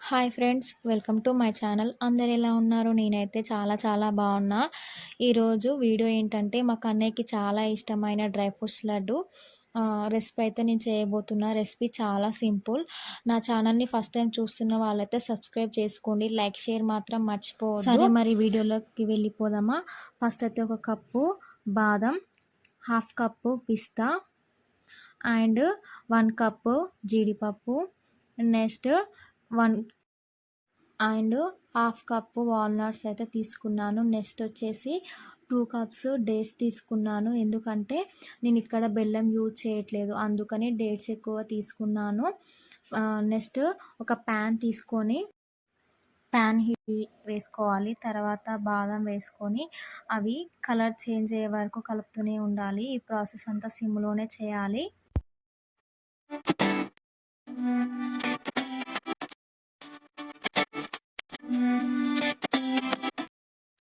Hi friends, welcome to my channel. అందరు ఎలా ఉన్నారు? నేనైతే చాలా బాగున్నా. ఈరోజు వీడియో ఏంటంటే మా కన్నయ్యకి చాలా ఇష్టమైన డ్రై ఫ్రూట్స్ లడ్డు రెసిపీ అయితే నేను చేయబోతున్నా. రెసిపీ చాలా సింపుల్. నా ఛానల్ని ఫస్ట్ టైం చూస్తున్న వాళ్ళైతే సబ్స్క్రైబ్ చేసుకోండి, లైక్ షేర్ మాత్రం మర్చిపోవద్దు. సరే, మరి వీడియోలోకి వెళ్ళిపోదామా? ఫస్ట్ అయితే ఒక కప్పు బాదం, హాఫ్ కప్పు పిస్తా అండ్ 1 కప్పు జీడిపప్పు, next 1 and half cup walnuts అయితే తీసుకున్నాను. నెక్స్ట్ వచ్చేసి 2 కప్స్ డేట్స్ తీసుకున్నాను. ఎందుకంటే నేను ఇక్కడ బెల్లం యూజ్ చేయట్లేదు, అందుకని డేట్స్ ఎక్కువ తీసుకున్నాను. నెక్స్ట్ ఒక ప్యాన్ తీసుకొని ప్యాన్ హీట్ వేసుకోవాలి. తర్వాత బాదం వేసుకొని అవి కలర్ చేంజ్ అయ్యే వరకు కలుపుతూనే ఉండాలి. ఈ ప్రాసెస్ అంతా సిమ్లోనే చేయాలి.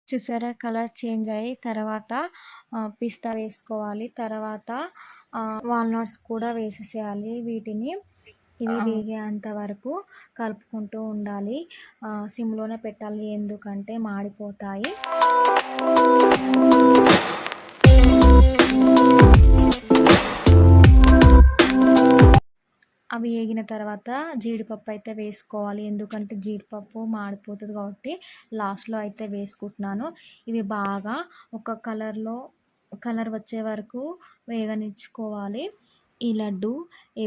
చూసారా, కలర్ చేంజ్ అయ్యి తర్వాత పిస్తా వేసుకోవాలి. తర్వాత వాల్నట్స్ కూడా వేసేసేయాలి. వీటిని ఇవి వేగేంత వరకు కలుపుకుంటూ ఉండాలి. సిమ్లోనే పెట్టాలి, ఎందుకంటే మాడిపోతాయి. అవి వేగిన తర్వాత జీడిపప్పు అయితే వేసుకోవాలి, ఎందుకంటే జీడిపప్పు మాడిపోతుంది కాబట్టి లాస్ట్లో అయితే వేసుకుంటున్నాను. ఇవి బాగా ఒక కలర్ వచ్చే వరకు వేగనిచ్చుకోవాలి. ఈ లడ్డు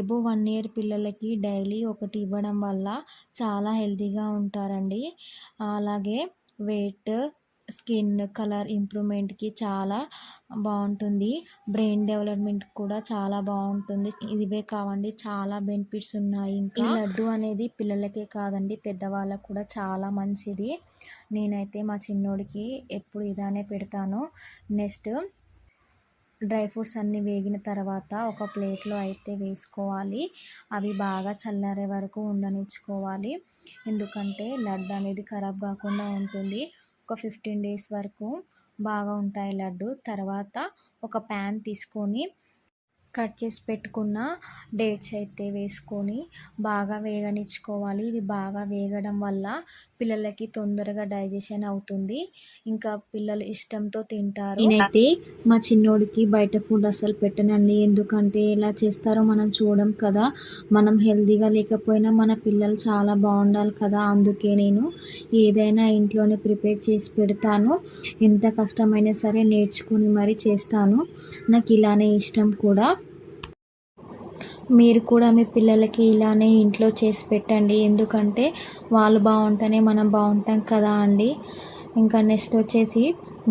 ఎబో 1 ఇయర్ పిల్లలకి డైలీ ఒకటి ఇవ్వడం వల్ల చాలా హెల్తీగా ఉంటారండి. అలాగే వెయిట్, స్కిన్ కలర్ ఇంప్రూవ్మెంట్కి చాలా బాగుంటుంది. బ్రెయిన్ డెవలప్మెంట్ కూడా చాలా బాగుంటుంది. ఇవే కావండి, చాలా బెనిఫిట్స్ ఉన్నాయి. ఇంకా ఈ లడ్డు అనేది పిల్లలకే కాదండి, పెద్దవాళ్ళకు కూడా చాలా మంచిది. నేనైతే మా చిన్నోడికి ఎప్పుడు ఇదానే పెడతాను. నెక్స్ట్ డ్రై ఫ్రూట్స్ అన్నీ వేగిన తర్వాత ఒక ప్లేట్లో అయితే వేసుకోవాలి. అవి బాగా చల్లారే వరకు ఉండనిచ్చుకోవాలి, ఎందుకంటే లడ్డు అనేది ఖరాబ్ కాకుండా ఉంటుంది. ఒక 15 డేస్ వరకు బాగా ఉంటాయి లడ్డు. తర్వాత ఒక ప్యాన్ తీసుకొని కట్ చేసి పెట్టుకున్న డేట్స్ అయితే వేసుకొని బాగా వేగనిచ్చుకోవాలి. ఇది బాగా వేగడం వల్ల పిల్లలకి తొందరగా డైజెషన్ అవుతుంది, ఇంకా పిల్లలు ఇష్టంతో తింటారు. నేనైతే మా చిన్నోడికి బయట ఫుడ్ అసలు పెట్టనండి, ఎందుకంటే ఎలా చేస్తారో మనం చూడం కదా. మనం హెల్తీగా లేకపోయినా మన పిల్లలు చాలా బాగుండాలి కదా, అందుకే నేను ఏదైనా ఇంట్లోనే ప్రిపేర్ చేసి పెడతాను. ఎంత కష్టమైనా సరే నేర్చుకుని మరీ చేస్తాను. నాకు ఇలానే ఇష్టం కూడా. మీరు కూడా మీ పిల్లలకి ఇలానే ఇంట్లో చేసి పెట్టండి, ఎందుకంటే వాళ్ళు బాగుంటేనే మనం బాగుంటాం కదా అండి. ఇంకా నెక్స్ట్ వచ్చేసి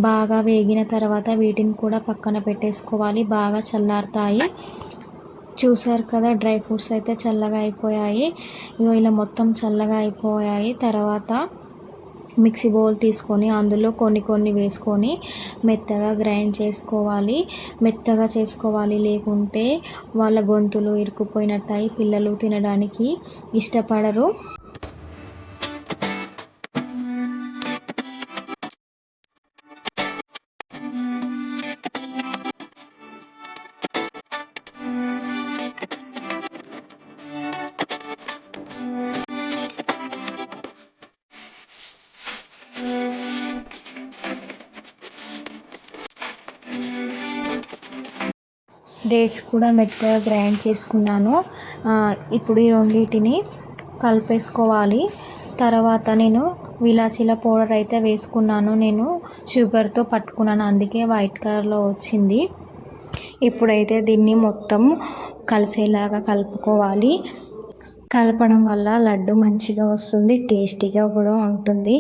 బాగా వేగిన తర్వాత వీటిని కూడా పక్కన పెట్టేసుకోవాలి, బాగా చల్లారుతాయి. చూసారు కదా, డ్రై ఫ్రూట్స్ అయితే చల్లగా అయిపోయాయి. ఇలా మొత్తం చల్లగా అయిపోయాయి. తర్వాత మిక్సీ బౌల్ తీసుకొని అందులో కొన్ని వేసుకొని మెత్తగా గ్రైండ్ చేసుకోవాలి. మెత్తగా చేసుకోవాలి, లేకుంటే వాళ్ళ గొంతులు ఇరుక్కుపోయినట్టాయి, పిల్లలు తినడానికి ఇష్టపడరు. డేట్స్ కూడా మెత్తగా గ్రైండ్ చేసుకున్నాను. ఇప్పుడు ఈ రెండింటిని కలిపేసుకోవాలి. తర్వాత నేను ఇలాచీల పౌడర్ అయితే వేసుకున్నాను. నేను షుగర్తో పట్టుకున్నాను, అందుకే వైట్ కలర్లో వచ్చింది. ఇప్పుడైతే దీన్ని మొత్తం కలిసేలాగా కలుపుకోవాలి. కలపడం వల్ల లడ్డు మంచిగా వస్తుంది, టేస్టీగా కూడా ఉంటుంది.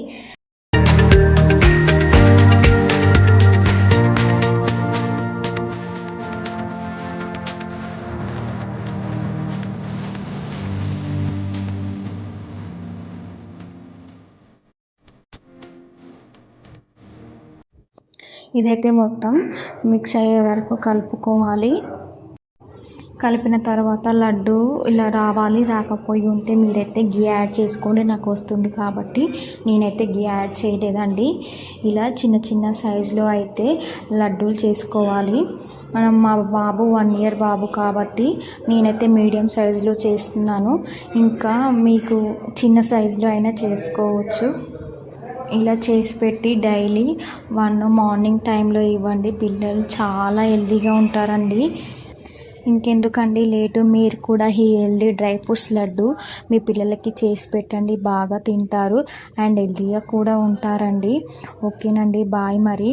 ఇదైతే మొత్తం మిక్స్ అయ్యే వరకు కలుపుకోవాలి. కలిపిన తర్వాత లడ్డు ఇలా రావాలి. రాకపోయి ఉంటే మీరైతే గీ యాడ్ చేసుకోండి, నాకు వస్తుంది కాబట్టి. నేనైతే గీ యాడ్ చేయలేదండి. ఇలా చిన్న సైజులో అయితే లడ్డూలు చేసుకోవాలి. మా బాబు 1 ఇయర్ బాబు కాబట్టి నేనైతే మీడియం సైజులో చేస్తున్నాను. ఇంకా మీకు చిన్న సైజులో అయినా చేసుకోవచ్చు. ఇలా చేసి పెట్టి డైలీ మార్నింగ్ టైంలో ఇవ్వండి. పిల్లలు చాలా హెల్తీగా ఉంటారండి. ఇంకెందుకండి లేటు, మీరు కూడా ఈ హెల్దీ డ్రై ఫ్రూట్స్ లడ్డు మీ పిల్లలకి చేసి పెట్టండి. బాగా తింటారు అండ్ హెల్తీగా కూడా ఉంటారండి. ఓకేనండి, బాయ్ మరి.